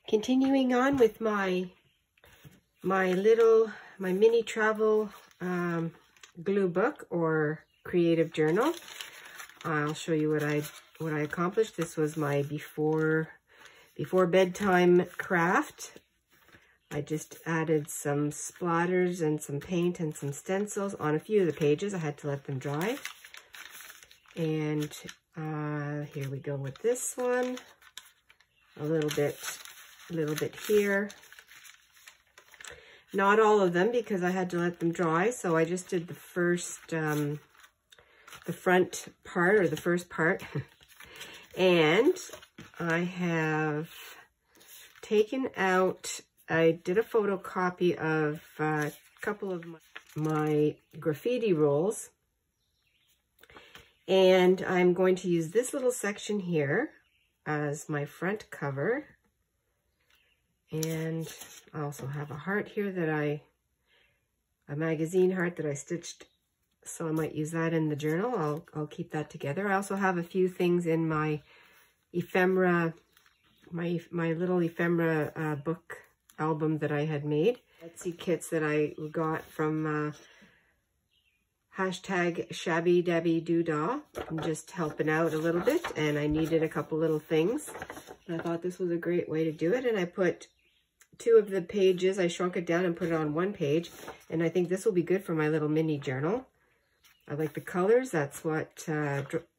Continuing on with my mini travel glue book or creative journal. I'll show you what I accomplished. This was my before bedtime craft. I just added some splatters and some paint and some stencils on a few of the pages. I had to let them dry. And here we go with this one. A little bit here. Not all of them because I had to let them dry. So I just did the first, the front part or the first part. And I have taken out, I did a photocopy of a couple of my graffiti rolls. And I'm going to use this little section here as my front cover. And I also have a heart here that a magazine heart that I stitched. So I might use that in the journal. I'll keep that together. I also have a few things in my ephemera, my little ephemera book album that I had made. Etsy kits that I got from hashtag Shabby Dabby Doodah. I'm just helping out a little bit, and I needed a couple little things. And I thought this was a great way to do it, and I put 2 of the pages, I shrunk it down and put it on 1 page, and I think this will be good for my little mini journal. I like the colors. That's what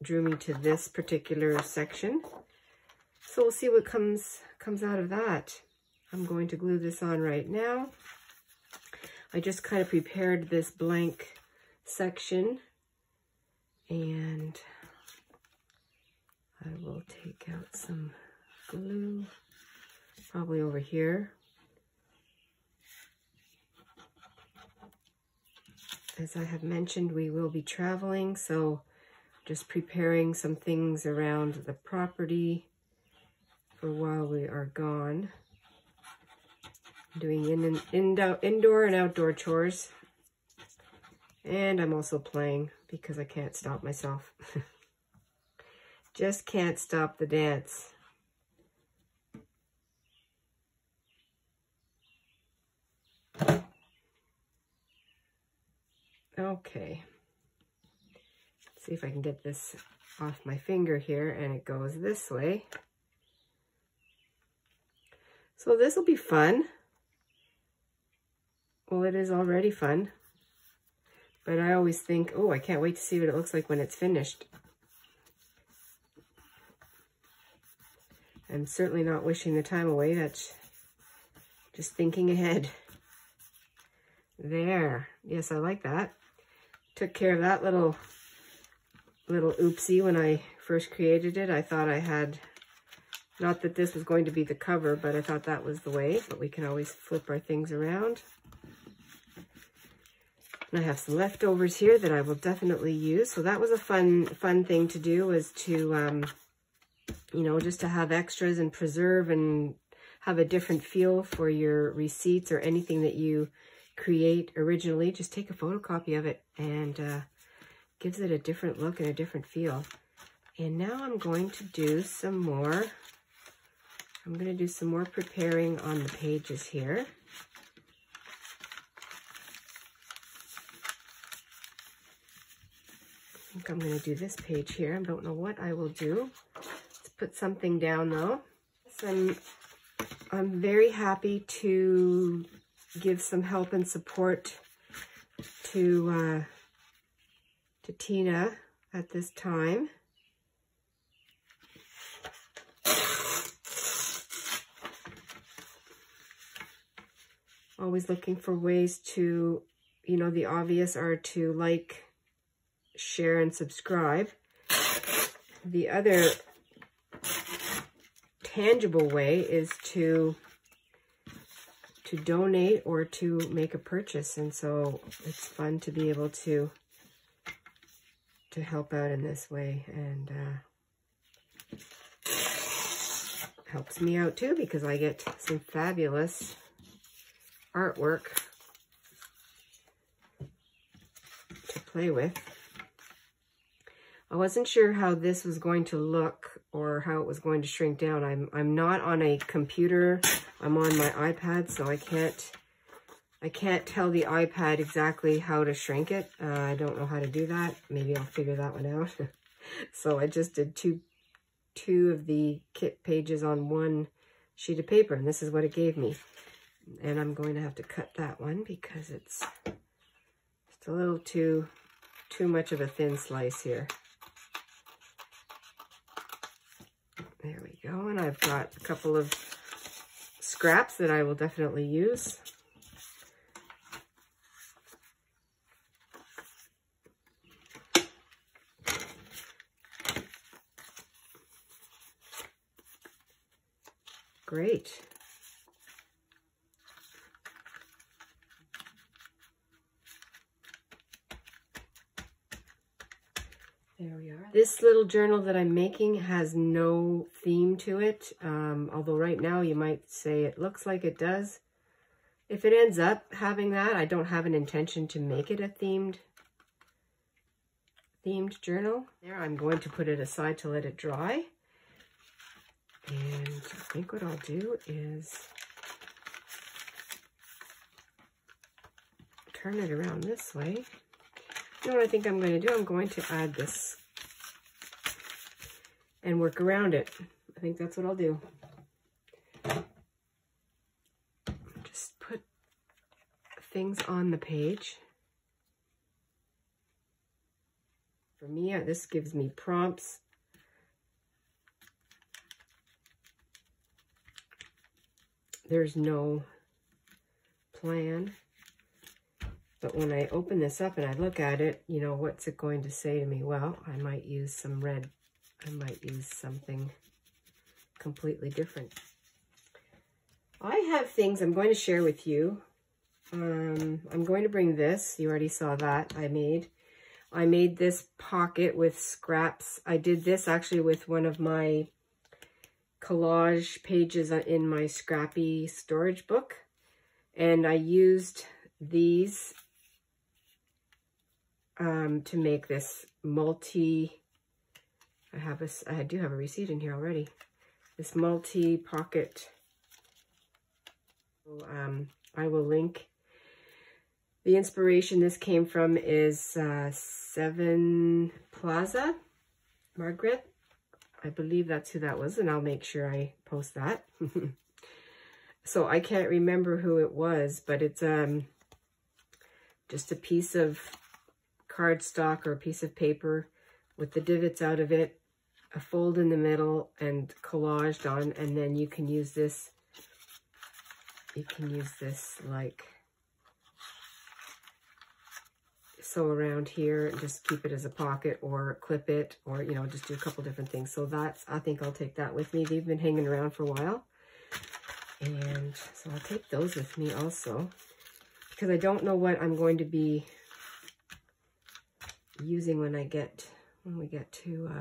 drew me to this particular section. So we'll see what comes out of that. I'm going to glue this on right now. I just kind of prepared this blank section, and I will take out some glue, probably over here. As I have mentioned, we will be traveling, so just preparing some things around the property for while we are gone. Doing indoor and outdoor chores. And I'm also playing because I can't stop myself. Just can't stop the dance. Okay. Let's see if I can get this off my finger here, and it goes this way. So this will be fun. Well, it is already fun. But I always think, oh, I can't wait to see what it looks like when it's finished. I'm certainly not wishing the time away. That's just thinking ahead. There. Yes, I like that. Took care of that little oopsie when I first created it. I thought I had, not that this was going to be the cover, but I thought that was the way. But we can always flip our things around. And I have some leftovers here that I will definitely use. So that was a fun thing to do, was to, you know, just to have extras and preserve and have a different feel for your receipts or anything that you create originally. Just take a photocopy of it, and gives it a different look and a different feel. And now I'm going to do some more. I'm going to do some more preparing on the pages here. I think I'm going to do this page here. I don't know what I will do. Let's put something down though. So I'm very happy to give some help and support to Tina at this time. Always looking for ways to, you know, the obvious are to like, share, and subscribe. The other tangible way is to donate or to make a purchase, and so it's fun to be able to help out in this way, and helps me out too because I get some fabulous artwork to play with. I wasn't sure how this was going to look or how it was going to shrink down. I'm not on a computer. I'm on my iPad, so I can't tell the iPad exactly how to shrink it. I don't know how to do that. Maybe I'll figure that one out. So I just did two of the kit pages on one sheet of paper, and this is what it gave me. And I'm going to have to cut that one because it's just a little too much of a thin slice here. There we go, and I've got a couple of scraps that I will definitely use. Great. There we are. This little journal that I'm making has no theme to it, although right now you might say it looks like it does. If it ends up having that, I don't have an intention to make it a themed journal. There, I'm going to put it aside to let it dry. And I think what I'll do is turn it around this way. You know what I think I'm going to do? I'm going to add this and work around it. I think that's what I'll do. Just put things on the page. For me, this gives me prompts. There's no plan. But when I open this up and I look at it, you know, what's it going to say to me? Well, I might use some red. I might use something completely different. I have things I'm going to share with you. I'm going to bring this. You already saw that I made this pocket with scraps. I did this actually with one of my collage pages in my scrappy storage book. And I used these to make this I do have a receipt in here already. This multi-pocket. I will link. The inspiration this came from is 7 Plaza, Margaret. I believe that's who that was, and I'll make sure I post that. So I can't remember who it was, but it's just a piece of cardstock or a piece of paper with the divots out of it, a fold in the middle, and collaged on, and then you can use this. You can use this like sew around here and just keep it as a pocket, or clip it, or, you know, just do a couple different things. So that's, I think I'll take that with me. They've been hanging around for a while. And so I'll take those with me also, because I don't know what I'm going to be using when we get to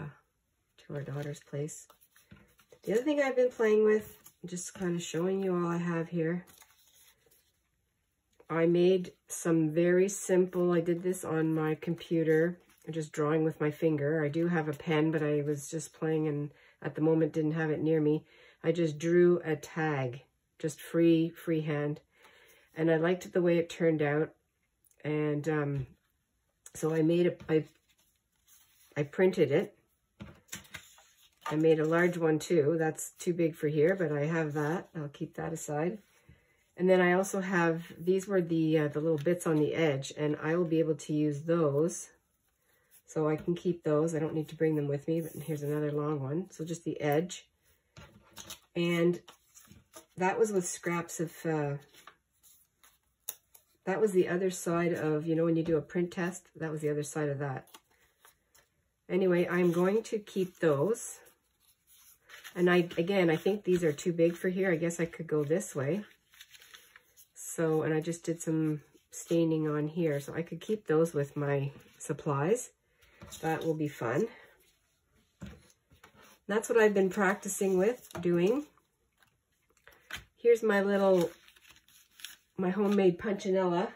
our daughter's place. The other thing I've been playing with, just kind of showing you all I have here. I made some very simple, I did this on my computer, just drawing with my finger. I do have a pen, but I was just playing and at the moment didn't have it near me. I just drew a tag, just freehand. And I liked the way it turned out. And so I made I printed it. I made a large one too. That's too big for here, but I have that. I'll keep that aside. And then I also have, these were the little bits on the edge, and I will be able to use those. So I can keep those. I don't need to bring them with me, but here's another long one. So just the edge. And that was with scraps of, that was the other side of, you know, when you do a print test, that was the other side of that. Anyway, I'm going to keep those. And again, I think these are too big for here. I guess I could go this way. So, and I just did some staining on here, so I could keep those with my supplies. That will be fun. That's what I've been practicing with doing. Here's my homemade punchinella.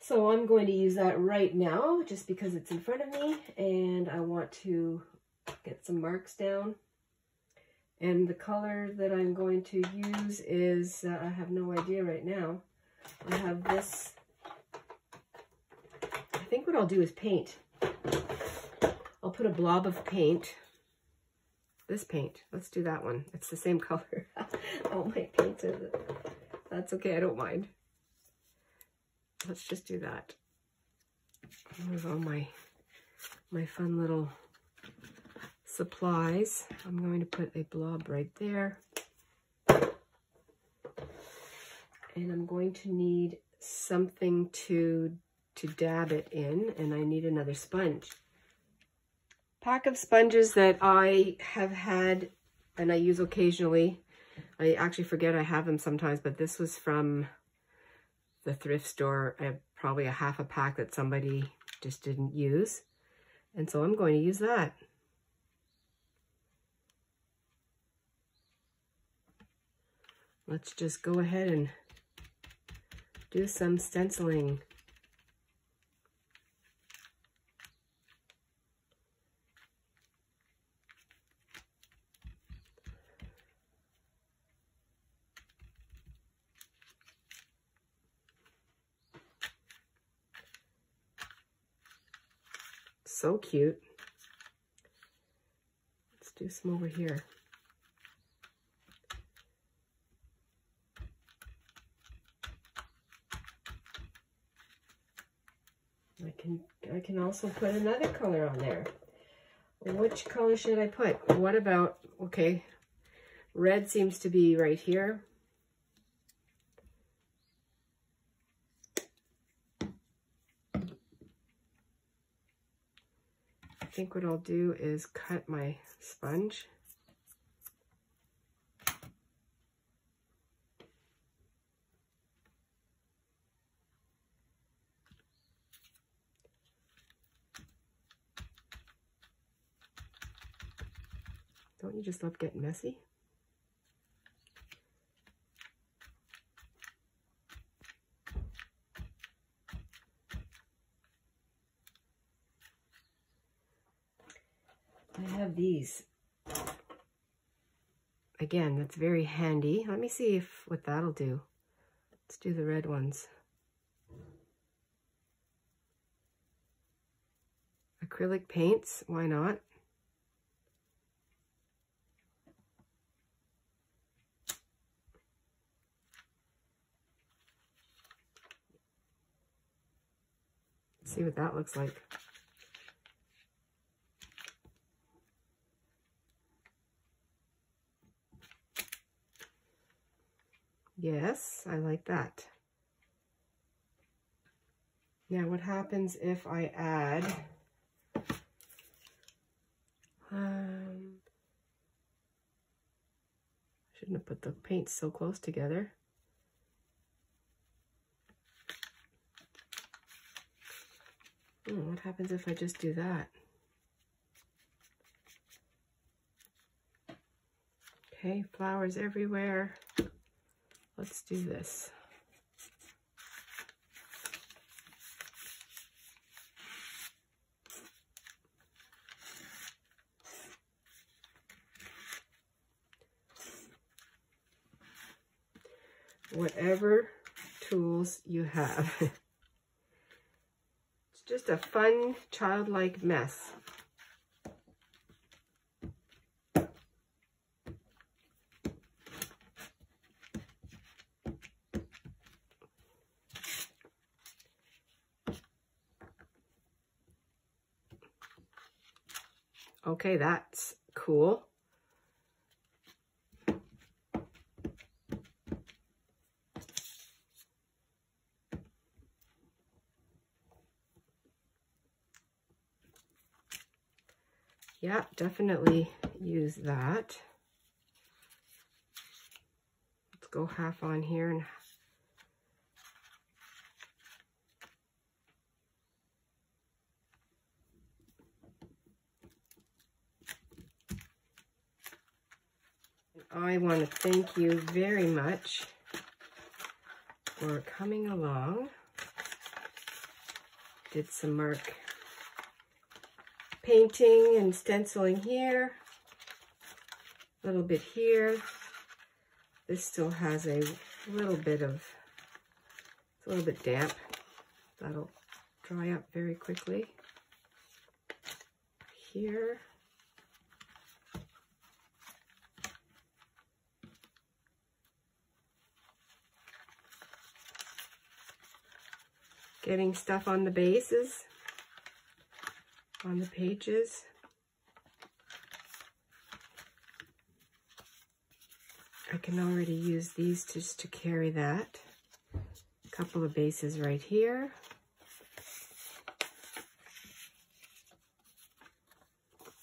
So I'm going to use that right now just because it's in front of me and I want to get some marks down. And the color that I'm going to use is, I have no idea right now. I have this, I think what I'll do is paint. I'll put a blob of paint. This paint, let's do that one. It's the same color. All my paints are, that's okay, I don't mind. Let's just do that. There's all my fun little supplies. I'm going to put a blob right there. And I'm going to need something to dab it in, and I need another sponge. Pack of sponges that I have had and I use occasionally. I actually forget I have them sometimes, but this was from the thrift store. I have probably a half a pack that somebody just didn't use. And so I'm going to use that. Let's just go ahead and do some stenciling. So cute. Let's do some over here. I can also put another color on there. Which color should I put? What about, okay, red seems to be right here. I think what I'll do is cut my sponge. Don't you just love getting messy? I have these. Again, that's very handy. Let me see what that'll do. Let's do the red ones. Acrylic paints, why not? See what that looks like. Yes, I like that. Now what happens if I add shouldn't have put the paints so close together. What happens if I just do that? Okay, flowers everywhere. Let's do this. Whatever tools you have. Just a fun, childlike mess. Okay, that's cool. Yeah, definitely use that. Let's go half on here and I want to thank you very much for coming along Did some mark painting and stenciling here. A little bit here. This still has a little bit of, it's a little bit damp. That'll dry up very quickly. Here. Getting stuff on the bases, on the pages. I can already use these just to carry that. A couple of bases right here.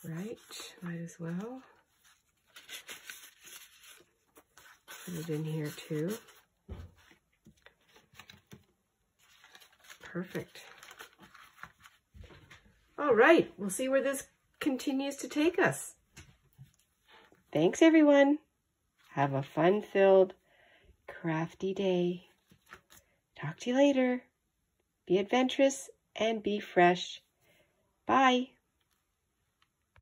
Right, might as well. Put it in here too. Perfect. All right, we'll see where this continues to take us. Thanks, everyone. Have a fun-filled, crafty day. Talk to you later. Be adventurous and be fresh. Bye.